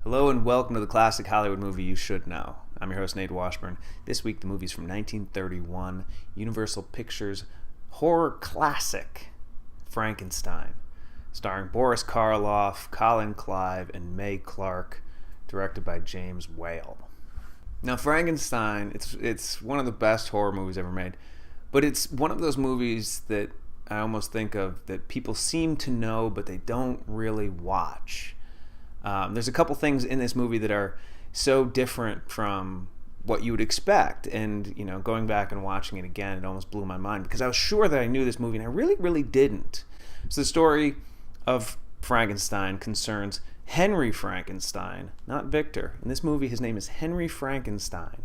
Hello and welcome to the classic Hollywood movie you should know. I'm your host, Nate Washburn. This week, the movie's from 1931, Universal Pictures horror classic, Frankenstein, starring Boris Karloff, Colin Clive, and Mae Clarke, directed by James Whale. Now, Frankenstein, it's one of the best horror movies ever made, but it's one of those movies that I almost think of that people seem to know, but they don't really watch. There's a couple things in this movie that are so different from what you would expect, and going back and watching it again, it almost blew my mind because I was sure that I knew this movie, and I really didn't. So the story of Frankenstein concerns Henry Frankenstein, not Victor. In this movie, his name is Henry Frankenstein,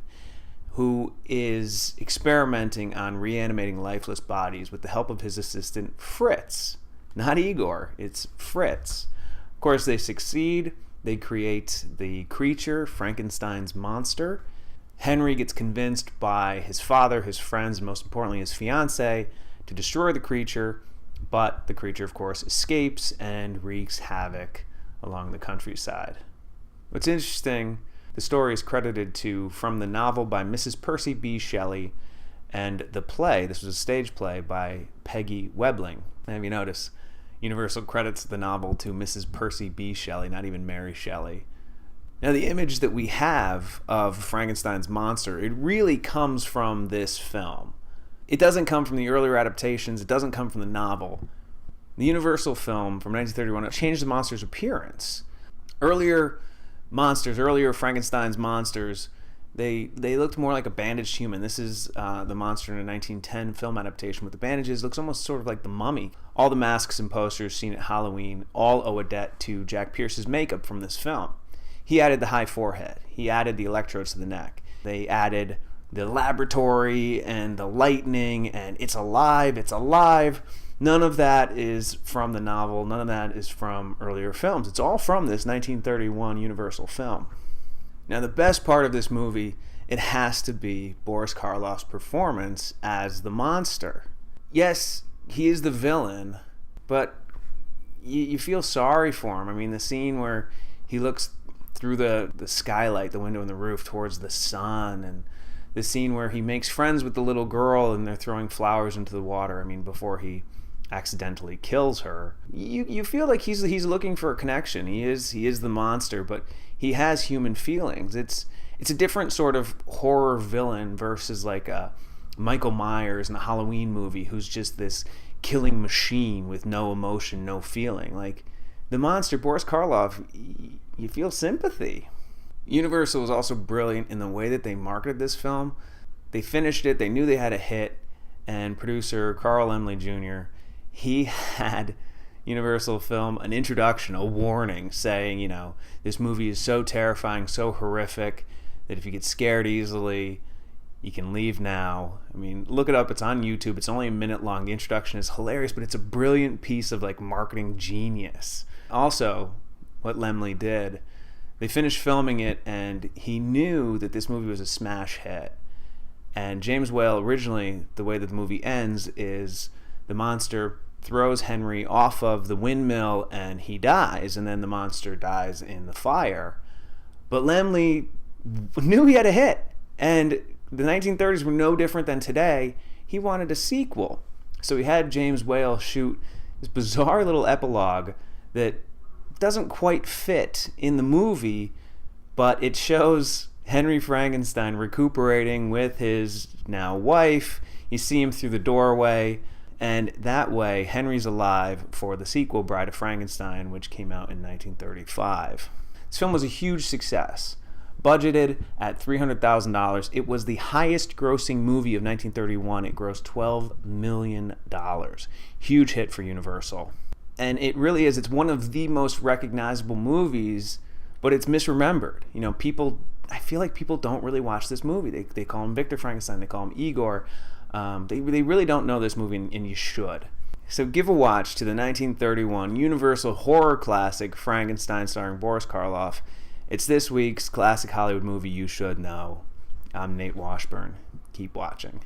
who is experimenting on reanimating lifeless bodies with the help of his assistant Fritz. Not Igor, it's Fritz. Of course, they succeed. They create the creature, Frankenstein's monster. Henry gets convinced by his father, his friends, and most importantly his fiancée to destroy the creature, but the creature, of course, escapes and wreaks havoc along the countryside. What's interesting, the story is credited to from the novel by Mrs. Percy B. Shelley and the play, this was a stage play, by Peggy Webling. And if you notice, Universal credits the novel to Mrs. Percy B. Shelley, not even Mary Shelley. Now, the image that we have of Frankenstein's monster, it really comes from this film. It doesn't come from the earlier adaptations. It doesn't come from the novel. The Universal film from 1931 changed the monster's appearance. Earlier Frankenstein's monsters, they looked more like a bandaged human. This is the monster in a 1910 film adaptation with the bandages. It looks almost sort of like the Mummy. All the masks and posters seen at Halloween all owe a debt to Jack Pierce's makeup from this film. He added the high forehead. He added the electrodes to the neck. They added the laboratory and the lightning and it's alive, it's alive. None of that is from the novel. None of that is from earlier films. It's all from this 1931 Universal film. Now, the best part of this movie, it has to be Boris Karloff's performance as the monster. Yes, he is the villain, but you feel sorry for him. I mean, the scene where he looks through the skylight, the window in the roof, towards the sun, and the scene where he makes friends with the little girl and they're throwing flowers into the water, before he accidentally kills her. You feel like he's looking for a connection. He is the monster, but he has human feelings. It's a different sort of horror villain versus like a Michael Myers in a Halloween movie who's just this killing machine with no emotion, no feeling. Like the monster, Boris Karloff, you feel sympathy. Universal was also brilliant in the way that they marketed this film. They finished it, they knew they had a hit, and producer Carl Laemmle Jr., he had Universal film an introduction, a warning saying, this movie is so terrifying, so horrific, that if you get scared easily, you can leave now. Look it up. It's on YouTube. It's only a minute long. The introduction is hilarious, but it's a brilliant piece of marketing genius. Also, what Laemmle did, they finished filming it, and he knew that this movie was a smash hit. And James Whale, originally, the way that the movie ends is the monster throws Henry off of the windmill and he dies, and then the monster dies in the fire. But Laemmle knew he had a hit, and the 1930s were no different than today. He wanted a sequel. So he had James Whale shoot this bizarre little epilogue that doesn't quite fit in the movie, but it shows Henry Frankenstein recuperating with his now wife. You see him through the doorway, and that way Henry's alive for the sequel, Bride of Frankenstein, which came out in 1935. This film was a huge success. Budgeted at $300,000, it was the highest grossing movie of 1931. It grossed $12 million. Huge hit for Universal. And it really is, it's one of the most recognizable movies, but it's misremembered. I feel like people don't really watch this movie. They call him Victor Frankenstein, they call him Igor. They really don't know this movie, and you should. So give a watch to the 1931 Universal horror classic Frankenstein starring Boris Karloff. It's this week's classic Hollywood movie you should know. I'm Nate Washburn. Keep watching.